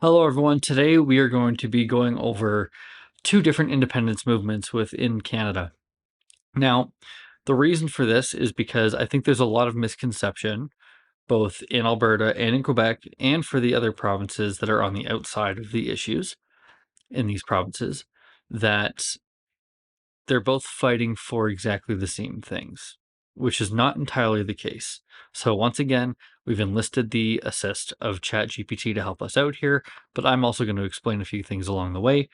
Hello, everyone. Today we are going to be going over two different independence movements within Canada. Now, the reason for this is because I think there's a lot of misconception, both in Alberta and in Quebec, and for the other provinces that are on the outside of the issues in these provinces, that they're both fighting for exactly the same things, which is not entirely the case. So, once again, we've enlisted the assist of ChatGPT to help us out here, but I'm also going to explain a few things along the way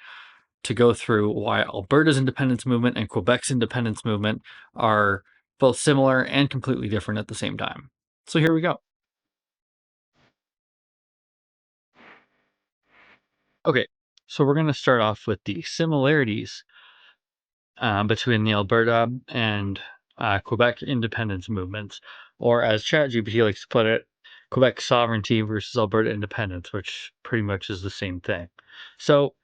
to go through why Alberta's independence movement and Quebec's independence movement are both similar and completely different at the same time. So, here we go. Okay, so we're going to start off with the similarities between the Alberta and Quebec independence movements, or as ChatGPT likes to put it, Quebec sovereignty versus Alberta independence, which pretty much is the same thing. So,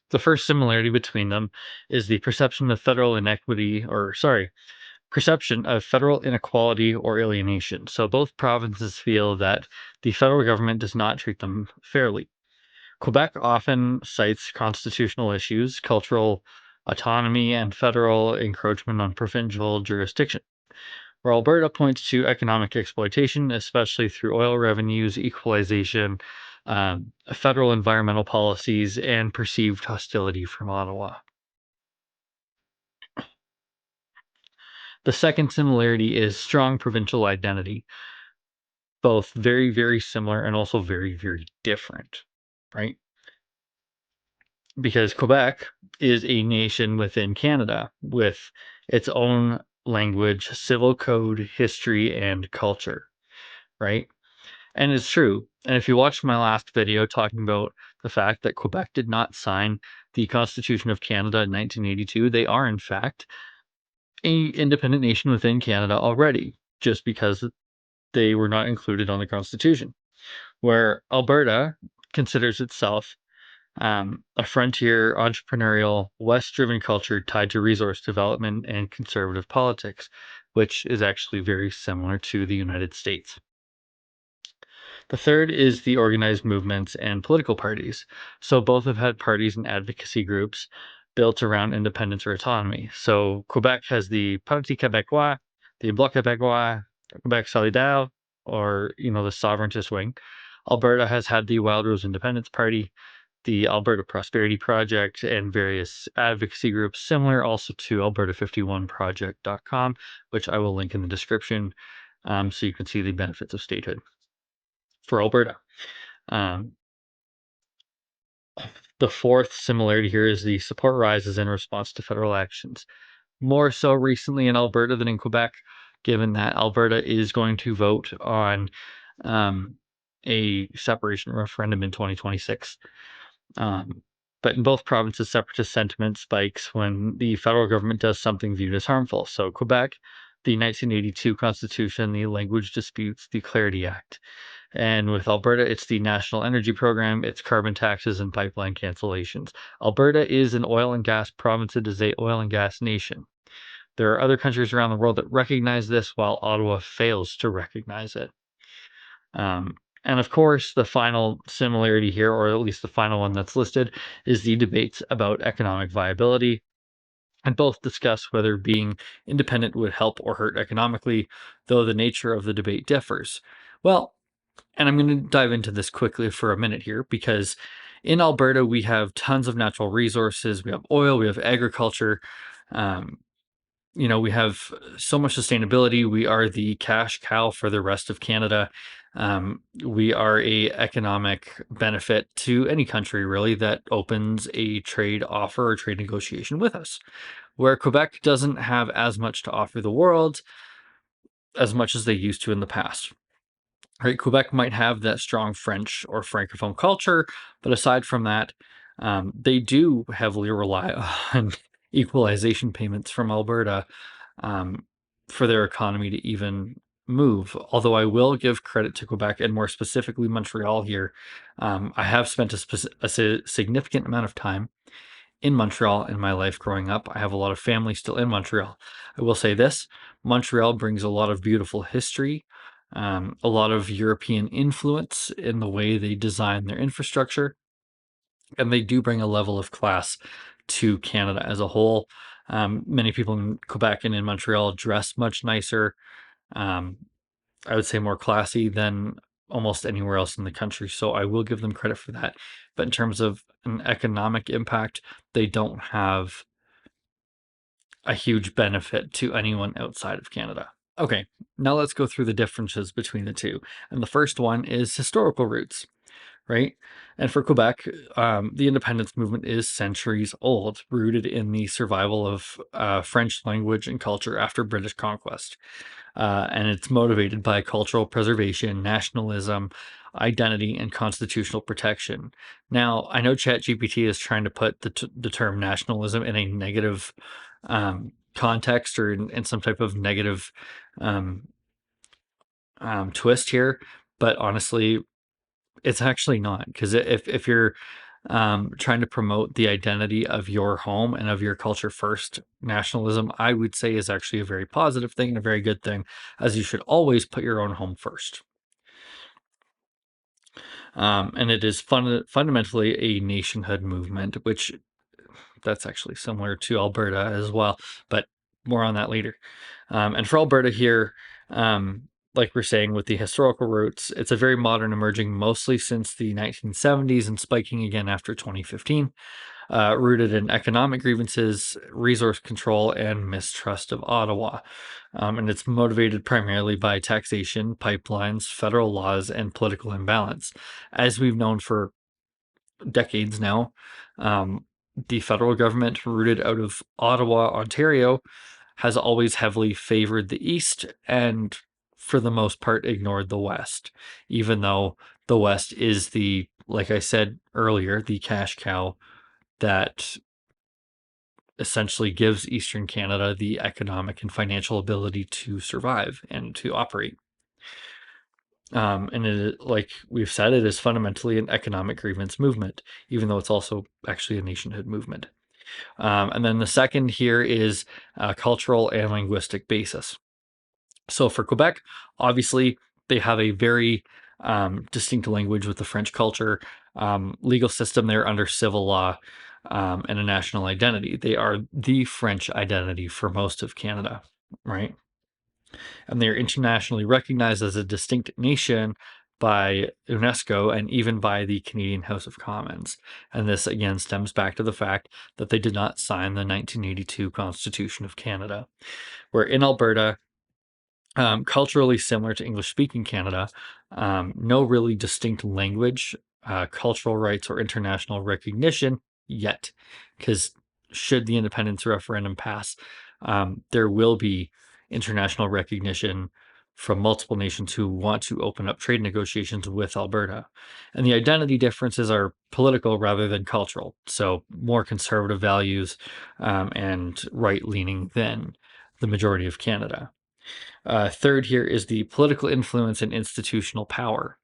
the first similarity between them is the perception of federal inequity, or sorry, perception of federal inequality or alienation. So, both provinces feel that the federal government does not treat them fairly. Quebec often cites constitutional issues, cultural autonomy, and federal encroachment on provincial jurisdiction, where Alberta points to economic exploitation, especially through oil revenues, equalization, federal environmental policies, and perceived hostility from Ottawa. The second similarity is strong provincial identity, both very, very similar and also very, very different, right? Because Quebec is a nation within Canada with its own language, civil code, history, and culture, right? And it's true. And if you watched my last video talking about the fact that Quebec did not sign the Constitution of Canada in 1982, they are in fact a independent nation within Canada already, just because they were not included on the Constitution. Where Alberta considers itself a frontier, entrepreneurial, West driven culture tied to resource development and conservative politics, which is actually very similar to the United States. The third is the organized movements and political parties. So both have had parties and advocacy groups built around independence or autonomy. So Quebec has the Parti québécois, the Bloc québécois, Quebec solidaire, or the sovereigntist wing. Alberta has had the Wild Rose Independence Party, the Alberta Prosperity Project, and various advocacy groups similar also to alberta51project.com, which I will link in the description so you can see the benefits of statehood for Alberta. Um, the fourth similarity here is the support rises in response to federal actions. More so recently in Alberta than in Quebec, given that Alberta is going to vote on um, a separation referendum in 2026. Um, but in both provinces, separatist sentiment spikes when the federal government does something viewed as harmful. So, Quebec, the 1982 Constitution, the Language Disputes, the Clarity Act. And with Alberta, it's the National Energy Program, it's carbon taxes and pipeline cancellations. Alberta is an oil and gas province, it is a oil and gas nation. There are other countries around the world that recognize this, while Ottawa fails to recognize it. Um, and of course, the final similarity here, or at least the final one that's listed, is the debates about economic viability. And both discuss whether being independent would help or hurt economically, though the nature of the debate differs. Well, and I'm going to dive into this quickly for a minute here because in Alberta, we have tons of natural resources. We have oil, we have agriculture. Um, we have so much sustainability. We are the cash cow for the rest of Canada. We are a economic benefit to any country really that opens a trade offer or trade negotiation with us. Where Quebec doesn't have as much to offer the world as much as they used to in the past. Right, Quebec might have that strong French or Francophone culture, but aside from that, they do heavily rely on equalization payments from Alberta um, for their economy to even move. Although I will give credit to Quebec and more specifically Montreal here. I have spent a significant amount of time in Montreal in my life growing up. I have a lot of family still in Montreal. I will say this: Montreal brings a lot of beautiful history, a lot of European influence in the way they design their infrastructure, and they do bring a level of class to Canada as a whole. Many people in Quebec and in Montreal dress much nicer. Um, I would say more classy than almost anywhere else in the country. So I will give them credit for that. But in terms of an economic impact, they don't have a huge benefit to anyone outside of Canada. Okay, now let's go through the differences between the two. And the first one is historical roots, right? And for Quebec, the independence movement is centuries old, rooted in the survival of French language and culture after British conquest. And it's motivated by cultural preservation, nationalism, identity, and constitutional protection. Now, I know ChatGPT is trying to put the term nationalism in a negative context or in some type of negative um, twist here, but honestly, it's actually not, because if you're trying to promote the identity of your home and of your culture first, nationalism, I would say, is actually a very positive thing and a very good thing, as you should always put your own home first. And it is fundamentally a nationhood movement, which that's actually similar to Alberta as well, but more on that later. And for Alberta here, like we're saying with the historical roots, it's a very modern emerging mostly since the 1970s and spiking again after 2015, rooted in economic grievances, resource control, and mistrust of Ottawa. And it's motivated primarily by taxation, pipelines, federal laws, and political imbalance. As we've known for decades now, the federal government, rooted out of Ottawa, Ontario, has always heavily favored the East and, for the most part, ignored the West, even though the West is like I said earlier, the cash cow that essentially gives Eastern Canada the economic and financial ability to survive and to operate. And like we've said, it is fundamentally an economic grievance movement, even though it's also actually a nationhood movement. And then the second here is cultural and linguistic basis. So for Quebec, obviously, they have a very distinct language with the French culture, legal system there under civil law, and a national identity. They are the French identity for most of Canada, right? And they're internationally recognized as a distinct nation by UNESCO and even by the Canadian House of Commons. And this again stems back to the fact that they did not sign the 1982 Constitution of Canada. Where in Alberta, culturally similar to English speaking Canada, no really distinct language, cultural rights, or international recognition yet. Because should the independence referendum pass, there will be international recognition from multiple nations who want to open up trade negotiations with Alberta. And the identity differences are political rather than cultural. So more conservative values and right leaning than the majority of Canada. Third here is the political influence and institutional power.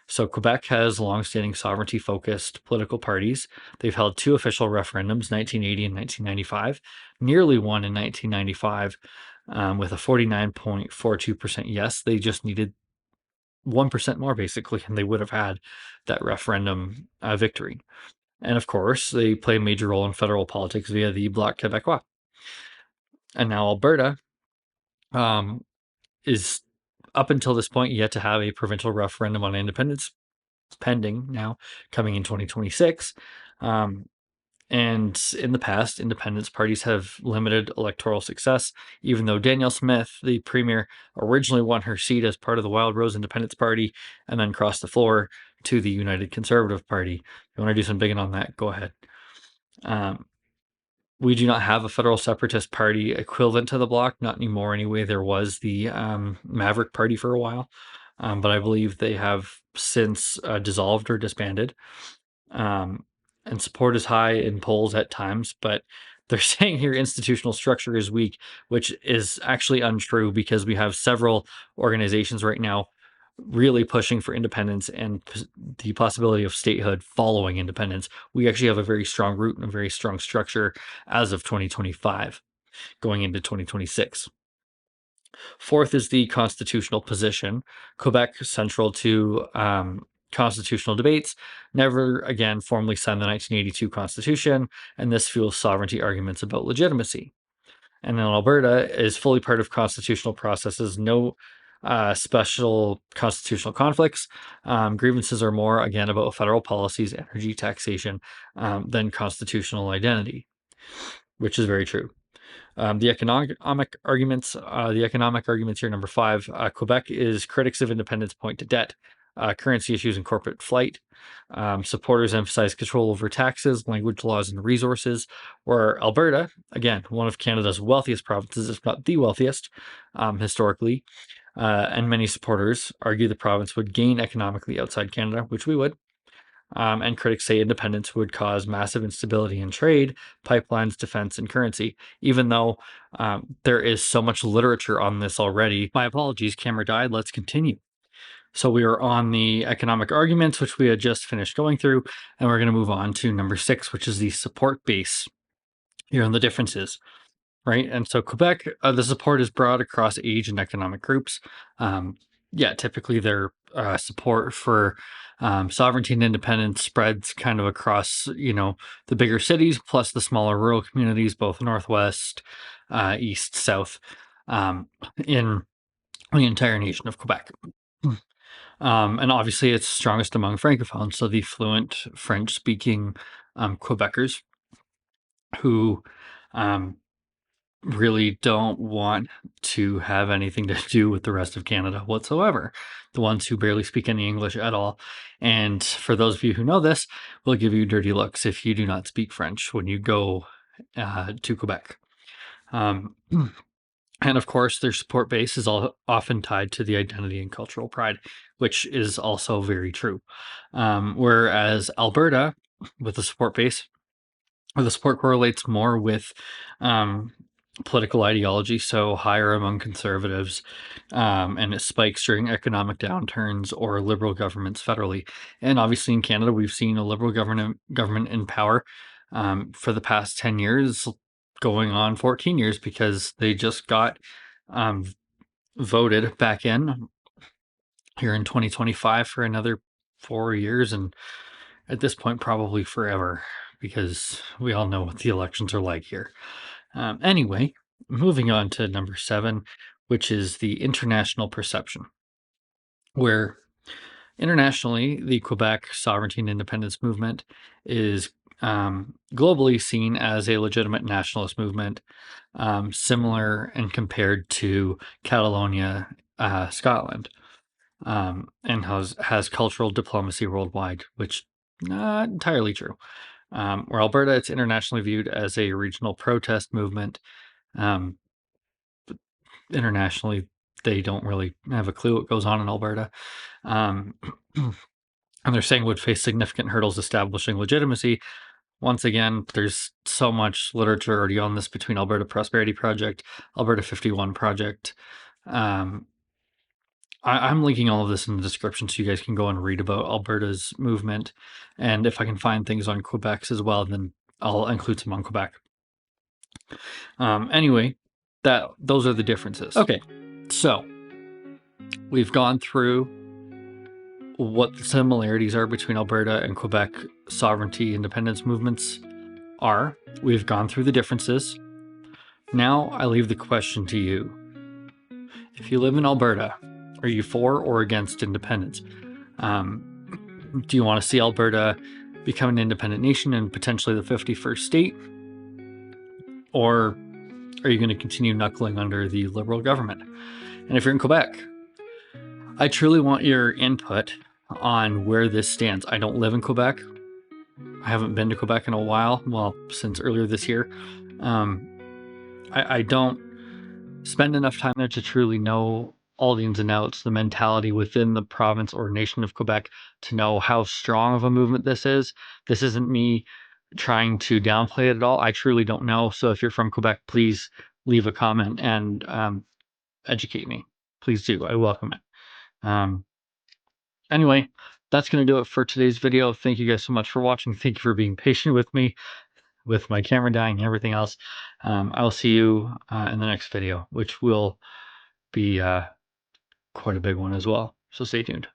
So Quebec has longstanding sovereignty-focused political parties. They've held two official referendums, 1980 and 1995, nearly won in 1995 with a 49.42% yes. They just needed 1% more, basically, and they would have had that referendum victory. And of course, they play a major role in federal politics via the Bloc Québécois. And now Alberta is up until this point yet to have a provincial referendum on independence, pending now, coming in 2026. And in the past, independence parties have limited electoral success, even though Danielle Smith, the premier, originally won her seat as part of the Wild Rose Independence Party and then crossed the floor to the United Conservative Party. If you want to do some digging on that, go ahead. We do not have a federal separatist party equivalent to the Bloc, not anymore anyway. There was the Maverick Party for a while, but I believe they have since dissolved or disbanded. And support is high in polls at times, but they're saying here institutional structure is weak, which is actually untrue, because we have several organizations right now really pushing for independence and the possibility of statehood following independence. We actually have a very strong root and a very strong structure as of 2025 going into 2026. Fourth is the constitutional position. Quebec, central to constitutional debates, never again formally signed the 1982 Constitution, and this fuels sovereignty arguments about legitimacy. And then Alberta is fully part of constitutional processes, no special constitutional conflicts. Grievances are more, again, about federal policies, energy, taxation, than constitutional identity, which is very true. The economic arguments here, number five, Quebec is critics of independence point to debt, currency issues, and corporate flight. Supporters emphasize control over taxes, language laws, and resources. Where Alberta, again, one of Canada's wealthiest provinces, if not the wealthiest, historically, and many supporters argue the province would gain economically outside Canada, which we would. And critics say independence would cause massive instability in trade, pipelines, defense, and currency, even though there is so much literature on this already. My apologies, camera died. Let's continue. So we are on the economic arguments, which we had just finished going through, and we're going to move on to number 6, which is the support base. Here are the differences, right? And so Quebec, the support is broad across age and economic groups. Typically their support for sovereignty and independence spreads kind of across, the bigger cities, plus the smaller rural communities, both northwest, east, south, in the entire nation of Quebec. And obviously it's strongest among francophones, so the fluent French-speaking Quebecers who really don't want to have anything to do with the rest of Canada whatsoever. The ones who barely speak any English at all. And for those of you who know this, we'll give you dirty looks if you do not speak French when you go to Quebec. And of course, their support base is often tied to the identity and cultural pride, which is also very true. Whereas Alberta, with the support base, the support correlates more with political ideology, so higher among conservatives, and it spikes during economic downturns or liberal governments federally. And obviously in Canada, we've seen a liberal government in power for the past 10 years, going on 14 years, because they just got voted back in here in 2025 for another 4 years, and at this point probably forever, because we all know what the elections are like here. Anyway, moving on to number 7, which is the international perception, where internationally the Quebec sovereignty and independence movement is globally seen as a legitimate nationalist movement, similar and compared to Catalonia, Scotland, and has cultural diplomacy worldwide, which not entirely true. Where Alberta, it's internationally viewed as a regional protest movement. Internationally, they don't really have a clue what goes on in Alberta. And they're saying would face significant hurdles establishing legitimacy. Once again, there's so much literature already on this between Alberta Prosperity Project, Alberta 51 Project. I'm linking all of this in the description so you guys can go and read about Alberta's movement. And if I can find things on Quebec's as well, then I'll include some on Quebec. Anyway, those are the differences. Okay, so we've gone through what the similarities are between Alberta and Quebec sovereignty independence movements are. We've gone through the differences. Now I leave the question to you. If you live in Alberta, are you for or against independence? Do you want to see Alberta become an independent nation and potentially the 51st state? Or are you going to continue knuckling under the Liberal government? And if you're in Quebec, I truly want your input on where this stands. I don't live in Quebec. I haven't been to Quebec in a while. Well, since earlier this year. I don't spend enough time there to truly know all the ins and outs, the mentality within the province or nation of Quebec to know how strong of a movement this is. This isn't me trying to downplay it at all. I truly don't know. So if you're from Quebec, please leave a comment and educate me. Please do. I welcome it. Anyway, that's going to do it for today's video. Thank you guys so much for watching. Thank you for being patient with me, with my camera dying and everything else. I will see you in the next video, which will be quite a big one as well. So stay tuned.